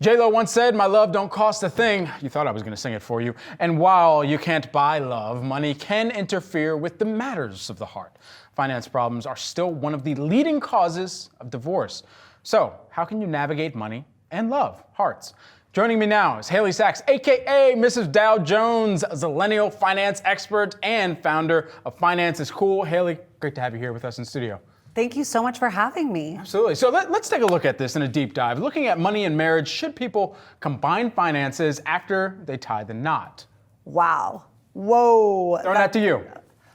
J-Lo once said, "My love don't cost a thing." You thought I was going to sing it for you. And while you can't buy love, money can interfere with the matters of the heart. Finance problems are still one of the leading causes of divorce. So, how can you navigate money and love, hearts? Joining me now is Haley Sachs, aka Mrs. Dow Jones, Zilennial finance expert and founder of Finance is Cool. Haley, great to have you here with us in studio. Thank you so much for having me. Absolutely. So let's take a look at this in a deep dive. Looking at money and marriage, should people combine finances after they tie the knot? Wow. Whoa. Throwing that to you.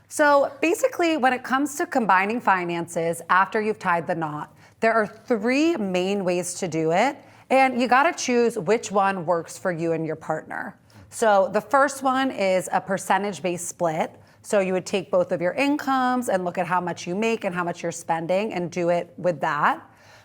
So basically, when it comes to combining finances after you've tied the knot, there are three main ways to do it. And you gotta choose which one works for you and your partner. So the first one is a percentage-based split. So you would take both of your incomes and look at how much you make and how much you're spending and do it with that.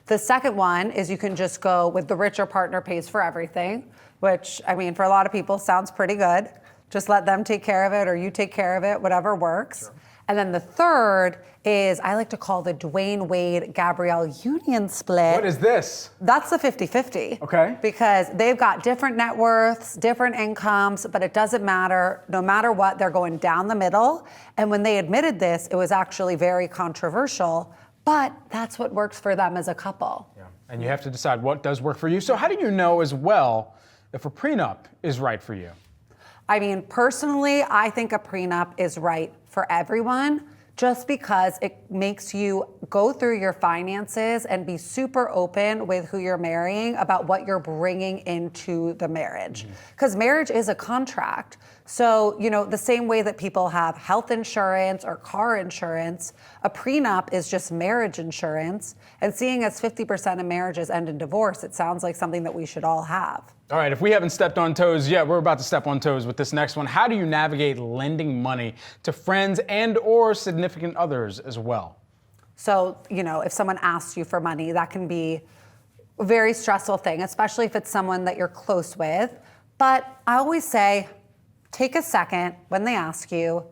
The second one is you can just go with the richer partner pays for everything, which, I mean, for a lot of people sounds pretty good. Just let them take care of it or you take care of it, whatever works. Sure. And then the third is, I like to call the Dwayne Wade-Gabrielle Union split. What is this? That's the 50-50. Okay. Because they've got different net worths, different incomes, but it doesn't matter. No matter what, they're going down the middle. And when they admitted this, it was actually very controversial, but that's what works for them as a couple. Yeah. And you have to decide what does work for you. So how do you know as well if a prenup is right for you? I mean, personally, I think a prenup is right for everyone just because it makes you go through your finances and be super open with who you're marrying about what you're bringing into the marriage. Because marriage is a contract. So, you know, the same way that people have health insurance or car insurance, a prenup is just marriage insurance. And seeing as 50% of marriages end in divorce, it sounds like something that we should all have. All right, if we haven't stepped on toes yet, we're about to step on toes with this next one. How do you navigate lending money to friends and or significant others as well? So, you know, if someone asks you for money, that can be a very stressful thing, especially if it's someone that you're close with. But I always say, take a second when they ask you,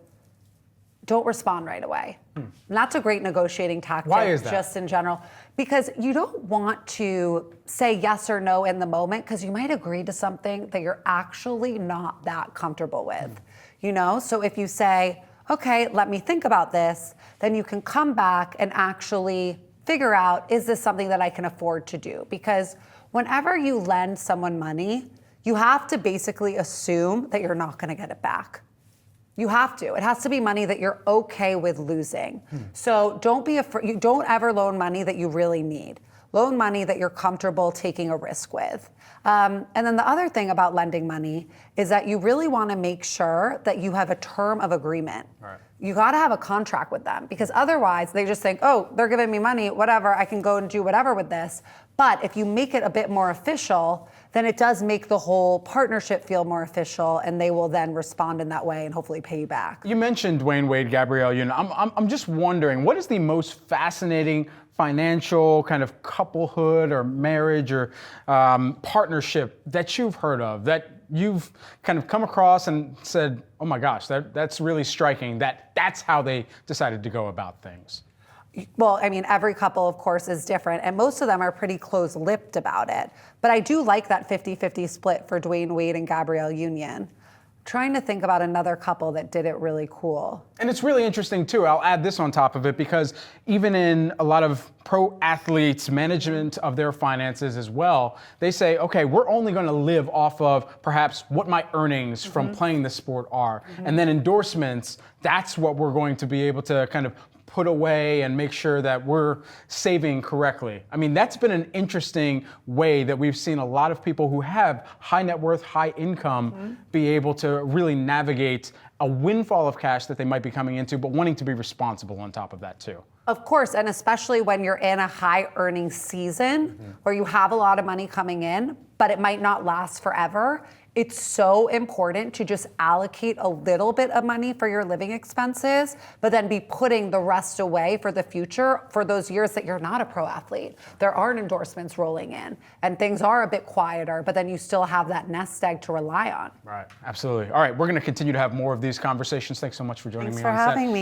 don't respond right away. And that's a great negotiating tactic. Why is that? Just in general. Because you don't want to say yes or no in the moment because you might agree to something that you're actually not that comfortable with. You know, so if you say, okay, let me think about this, then you can come back and actually figure out, is this something that I can afford to do? Because whenever you lend someone money, you have to basically assume that you're not gonna get it back. You have to. It has to be money that you're okay with losing. So don't be afraid. You don't ever loan money that you really need. Loan money that you're comfortable taking a risk with. And then the other thing about lending money is that you really want to make sure that you have a term of agreement. Right. You got to have a contract with them because otherwise they just think, oh, they're giving me money, whatever, I can go and do whatever with this. But if you make it a bit more official, then it does make the whole partnership feel more official and they will then respond in that way and hopefully pay you back. You mentioned Dwayne Wade-Gabrielle Union. I'm just wondering, what is the most fascinating financial kind of couplehood or marriage or partnership that you've heard of, that you've kind of come across and said, oh my gosh, that's really striking, that's how they decided to go about things? Well, I mean, every couple, of course, is different, and most of them are pretty close-lipped about it. But I do like that 50-50 split for Dwayne Wade and Gabrielle Union. Trying to think about another couple that did it really cool. And it's really interesting, too. I'll add this on top of it, because even in a lot of pro athletes' management of their finances as well, they say, okay, we're only going to live off of perhaps what my earnings from playing the sport are. And then endorsements, that's what we're going to be able to kind of put away and make sure that we're saving correctly. I mean, that's been an interesting way that we've seen a lot of people who have high net worth, high income be able to really navigate a windfall of cash that they might be coming into, but wanting to be responsible on top of that too. Of course, and especially when you're in a high earning season where you have a lot of money coming in, but it might not last forever. It's so important to just allocate a little bit of money for your living expenses, but then be putting the rest away for the future for those years that you're not a pro athlete. There aren't endorsements rolling in and things are a bit quieter, but then you still have that nest egg to rely on. Right, absolutely. All right, we're going to continue to have more of these conversations. Thanks so much for joining me on set. Thanks for having me.